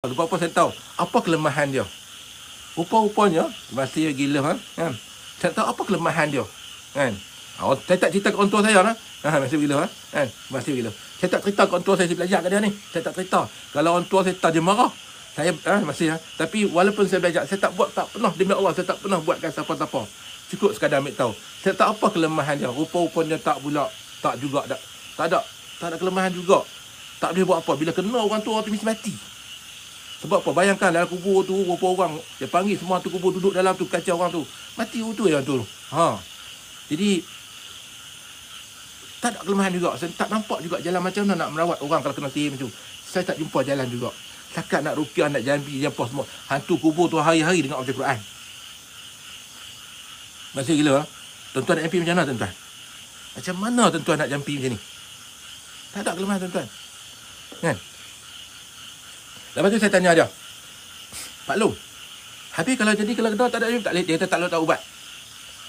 Sebab apa saya tahu apa kelemahan dia. Rupa-rupanya masih gila kan. Saya tahu apa kelemahan dia. Kan. Saya tak cerita ke orang tua saya lah. Masih gila kan. Masih gila. Saya tak cerita ke orang tua saya belajar kat dia ni. Saya tak cerita. Kalau orang tua saya tak dia marah. Saya masih tapi walaupun saya belajar, saya tak pernah demi Allah saya tak pernah buatkan siapa-siapa. Cukup sekadar ambil tahu. Saya tak apa kelemahan dia. Rupa-rupanya tak pula. Tak juga tak ada kelemahan juga. Tak boleh buat apa. Bila kena orang tu mesti mati. Sebab apa? Bayangkan dalam kubur tu berapa orang. Dia panggil semua tu kubur duduk dalam tu kacau orang tu. Mati tu yang tu. Jadi tak ada kelemahan juga. Saya tak nampak juga jalan macam mana nak merawat orang kalau kena sihir macam tu. Saya tak jumpa jalan juga. Setakat nak rukiah, nak jambi, apa semua. Hantu kubur tu hari-hari dengar baca Quran. Masih gila. Tuan-tuan nak jampi macam mana tuan-tuan? Macam mana tuan-tuan nak jampi macam ni? Tak ada kelemahan tuan-tuan. Kan? Lepas tu saya tanya dia, Pak Long, habis kalau jadi kalau kena tak ada tak boleh, dia kata tak boleh tak ubat.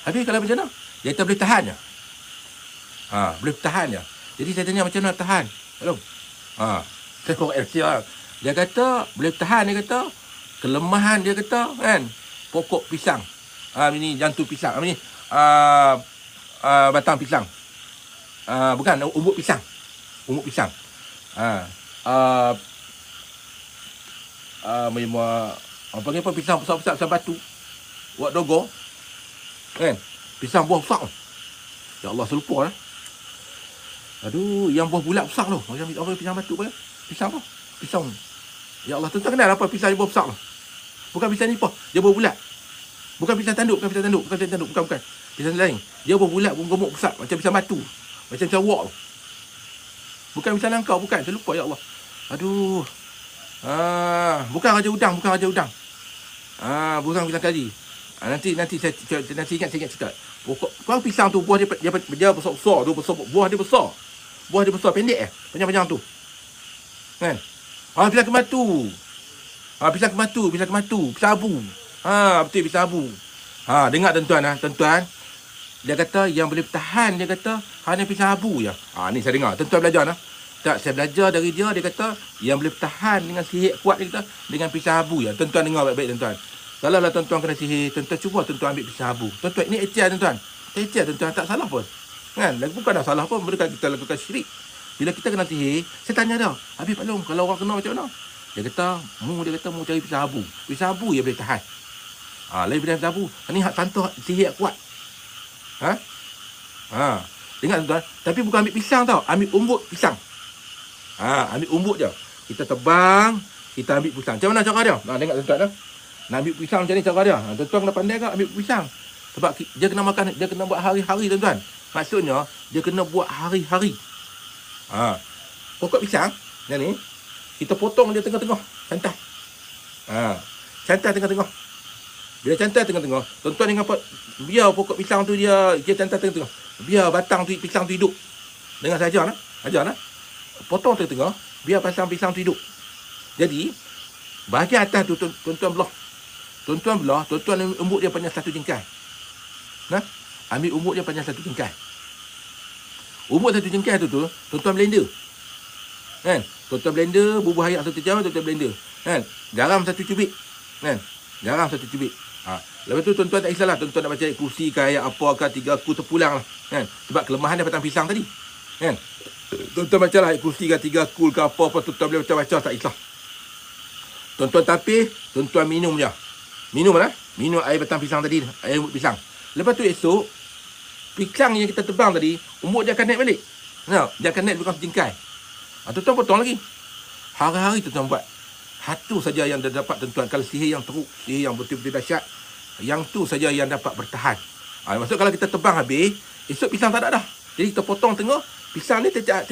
Habis kalau macam mana? Dia kata boleh tahan je. Boleh tahan je. Jadi saya tanya macam mana tahan? Pak Long. Saya korek dia. Dia kata boleh tahan, dia kata kelemahan dia kata kan, pokok pisang. Ini jantung pisang. Ini batang pisang. Bukan umbut pisang. Umbut pisang. Panggil apa pisang besar-besar pisang batu. Buat dogo. Kan? Pisang buah besar. Ya Allah selupa lah. Aduh, yang buah bulat besar tu. Macam apa pisang batu apa? Pisang apa? Pisang. Ya Allah, tuan-tuan kenal apa pisang buah besar tu? Bukan pisang ni apa? Dia buah bulat. Bukan pisang tanduk, bukan. Pisang lain. Dia buah bulat, gemuk besar macam pisang batu. Macam wok tu. Bukan pisang langkau, bukan. Saya lupa ya Allah. Aduh. Bukan raja udang. Bukan pisang kari. Nanti saya ingat cerita. Pokok pisang tu buah dia besar-besar tu, buah dia besar. Buah dia besar pendek panjang-panjang tu. Kan? Pisang kematu. Pisang kematu, pisang abu. Betul pisang abu. Dengar tuan-tuan. Dia kata yang boleh bertahan, dia kata hanya pisang abu je. Ni saya dengar. Tuan-tuan belajar Tak, saya belajar dari dia. Dia kata yang boleh bertahan dengan sihir kuat, dia kata dengan pisang abu ya. Tuan-tuan dengar baik-baik tuan-tuan. Kalau lah tuan-tuan kena sihir, tuan-tuan cuba tuan-tuan ambil pisang abu. Tuan-tuan ini ikhtiar tuan-tuan. Ikhtiar tuan-tuan, tak salah pun. Kan? Bukan dah salah pun mereka kita lakukan syirik. Bila kita kena sihir, saya tanya dia, habis Pak Long, kalau orang kena macam mana? Dia kata mu cari pisang abu. Pisang abu yang boleh tahan. Lain pisang abu. Ini hak tantah sihir kuat. Dengar tuan-tuan. Tapi bukan ambil pisang tau, ambil umbut pisang. Ambil umbut je. Kita tebang, kita ambil pisang. Macam mana cara dia? Dengar tuan-tuan dah. Nak ambil pisang macam ni cara dia. Tuan-tuan kena pandai ke ambil pisang. Sebab dia kena makan, dia kena buat hari-hari tuan-tuan. Maksudnya, dia kena buat hari-hari. Pokok pisang, yang ni, kita potong dia tengah-tengah. Cantai. Cantai tengah-tengah. Bila cantai tengah-tengah, tuan-tuan dengan biar pokok pisang tu dia cantai tengah-tengah. Biar batang tu pisang tu hidup. Dengar saya ajar lah. Potong tengah-tengah, biar pisang tu hidup. Jadi, bahagian atas tu tuan-tuan belah. Tuan-tuan umbut dia panjang satu jengkai. Ambil umbut dia panjang satu jengkai. Umbut satu jengkai tu tuan-tuan blender. Kan? Tuan-tuan blender, bubur air 1 jam, tuan-tuan blender. Kan? Garam 1 cubik. Kan? Garam 1 cubik. Lepas tu tuan-tuan tak kisahlah, tuan-tuan nak baca ayat kursi ke ayat apa ke 3 kul terpulang lah. Kan? Sebab kelemahan dia batang pisang tadi. Kan? Tuan-tuan baca lah ayat kursi ke 3 kul ke apa-apa, tuan-tuan boleh baca tak kisah. Tuan-tuan tapis, tuan-tuan minum je. Minum air batang pisang tadi, air umbut pisang. Lepas tu esok, pisang yang kita tebang tadi, umbut dia akan naik balik. Dia akan naik bukan sejengkai. Tuan-tuan potong lagi. Hari-hari tuan-tuan buat. Satu saja yang dia dapat tuan-tuan. Kalau sihir yang teruk, sihir yang betul-betul dahsyat, yang tu saja yang dapat bertahan. Maksud kalau kita tebang habis, esok pisang tak ada dah. Jadi kita potong tengah, pisang ni tiap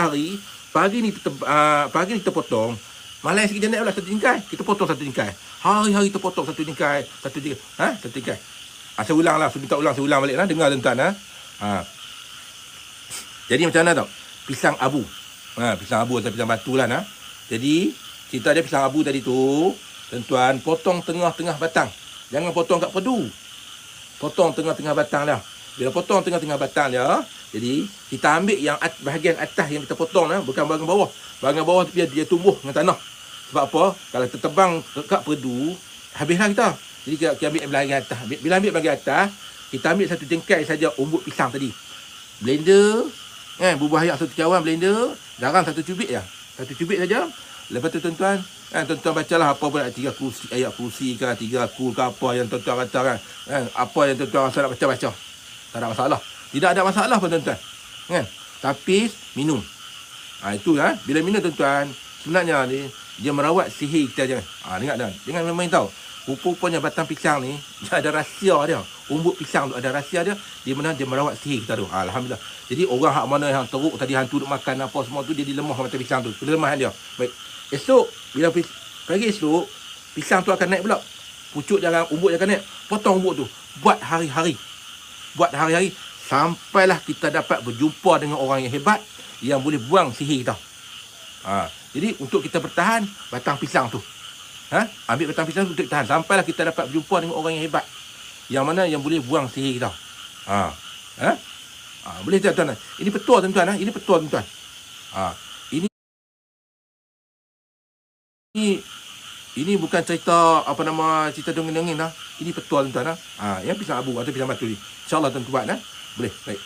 hari, pagi ni kita potong, malam sikit dia naik pula 1 jengkai, kita potong 1 jengkai. Hari-hari kita potong 1 jengkai, 1 jengkai. Saya ulang lah, saya ulang balik lah, dengar tuan-tuan. Jadi macam mana tau? Pisang abu. Pisang abu atau pisang batu lah. Jadi, cerita dia pisang abu tadi tu, tuan-tuan, potong tengah-tengah batang. Jangan potong kat pedu. Potong tengah-tengah batang dah. Bila potong tengah-tengah batang dia, jadi kita ambil yang bahagian atas yang kita potong, bukan bahagian bawah. Bahagian bawah dia tumbuh dengan tanah. Sebab apa? Kalau tertebang dekat perdu, habislah kita. Jadi kita ambil bahagian atas. Bila ambil bahagian atas, kita ambil satu jengkai saja umbut pisang tadi. Blender, kan, bubuh ayak satu cawan blender, garam satu cubit je. Satu cubit saja. Lepas tu tuan-tuan, kan, tuan-tuan bacalah apa pun, 3 kursi, ayat kursi ke, 3 kul ke, apa yang tuan-tuan kata kan. Apa yang tuan-tuan rasa nak baca-baca. Tak ada masalah. Tidak ada masalah pun tuan-tuan. Kan? Tapi minum. Itu kan. Bila minum tuan-tuan, sebenarnya ni dia merawat sihir kita je. Dengar dan. Jangan main-main tahu. Rupa-rupanya batang pisang ni dia ada rahsia dia. Umbut pisang tu ada rahsia dia. Di mana dia merawat sihir kita tu. Alhamdulillah. Jadi orang hak mana yang teruk tadi hantu duk makan apa semua tu, dia dilemah batang pisang tu. Kelemahan dia. Baik. Esok bila pagi esok pisang tu akan naik pula. Pucuk dia akan, umbut dia akan naik. Potong umbut tu. Buat hari-hari. Buat hari-hari sampailah kita dapat berjumpa dengan orang yang hebat yang boleh buang sihir kita. Jadi untuk kita bertahan, batang pisang tu. Ambil batang pisang tu untuk tahan sampailah kita dapat berjumpa dengan orang yang hebat. Yang mana yang boleh buang sihir kita. Boleh tak tuan-tuan? Ini petua tuan-tuan. Ini petua tuan-tuan. Ini bukan cerita cerita dongeng-dongeng dah. Ini petua tuan-tuan. Yang pisang abu atau pisang batu ni. InsyaAllah tuan-tuan buat. Boleh. Baik.